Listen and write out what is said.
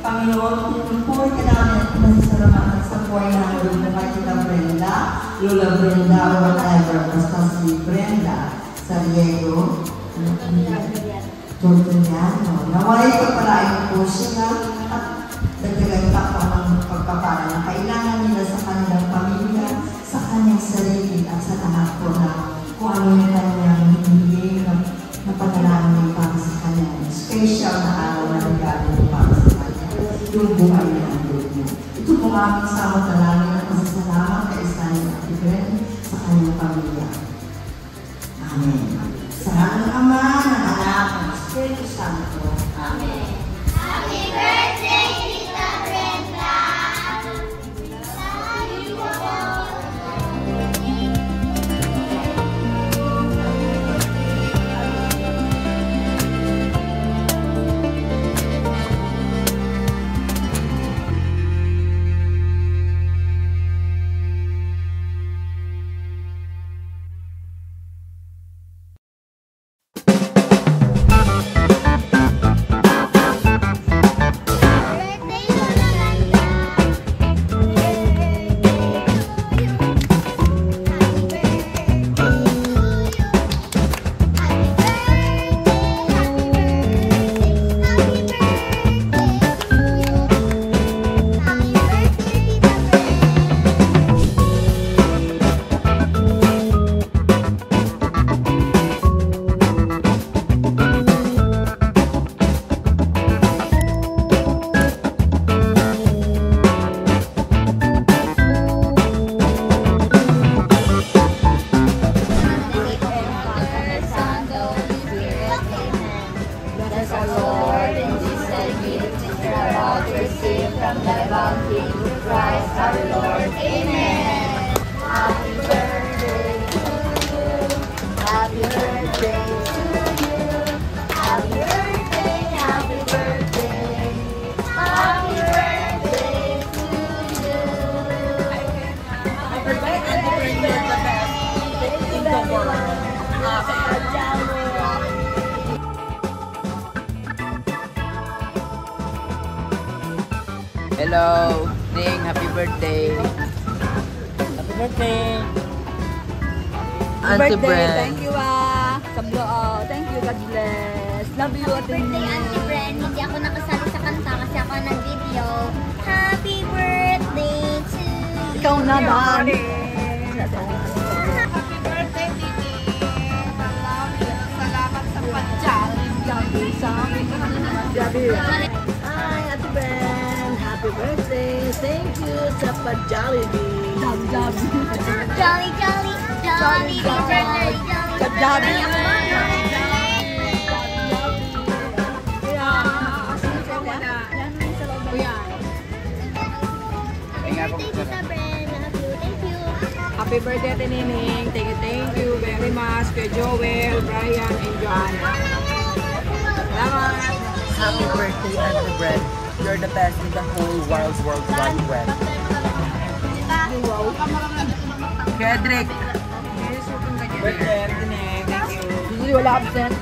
Panginoon, tinutukoy ka namin at masasalamatan sa buhay namin na kay Tita Brenda, Lola Brenda, or whatever, basta si Brenda, Sariego, Tortoliano. Nawalay pagpalain po siya at dagdagan pa po ang pagpapala na kailangan nila sa kanilang pamilya, sa kanyang sarili at sa lahat po na kung ano yung kanyang hindi na panalangin para sa kanya. Special na araw na regalo para sa kanya. Yung buhay na ang Lord niya. Ito po aming samot na langin at masasalamat kay Isanin at Ibren sa kanyang pamilya. Amen. Sa ng Ama, ng Anak, ng Espiritu Santo. Amen. Happy birthday, Tita Brenda! Hello, Ning, happy birthday. Happy birthday. Auntie Bren. Thank you thank you, God bless. Love you, Ate Birthday, Auntie Bren. Hindi ako nakasali sa kanta kasi ako nag-video. Happy birthday to you. Ikaw naman. Happy birthday, Titi. Salamat sa pag-challenge sa amin. Hi, Ate Ben. Happy birthday. Thank you sa pa-Jollibee. Jolly, jolly, jolly, jolly, jolly, Happy birthday, Ate Nining. Thank you very much kay Joel, Brian, and Joanna. Salamat. Happy birthday, Auntie Bren. You're the best in the whole world wide web. Frederick. Birthday, Ate Nining. Thank you. Wala absent.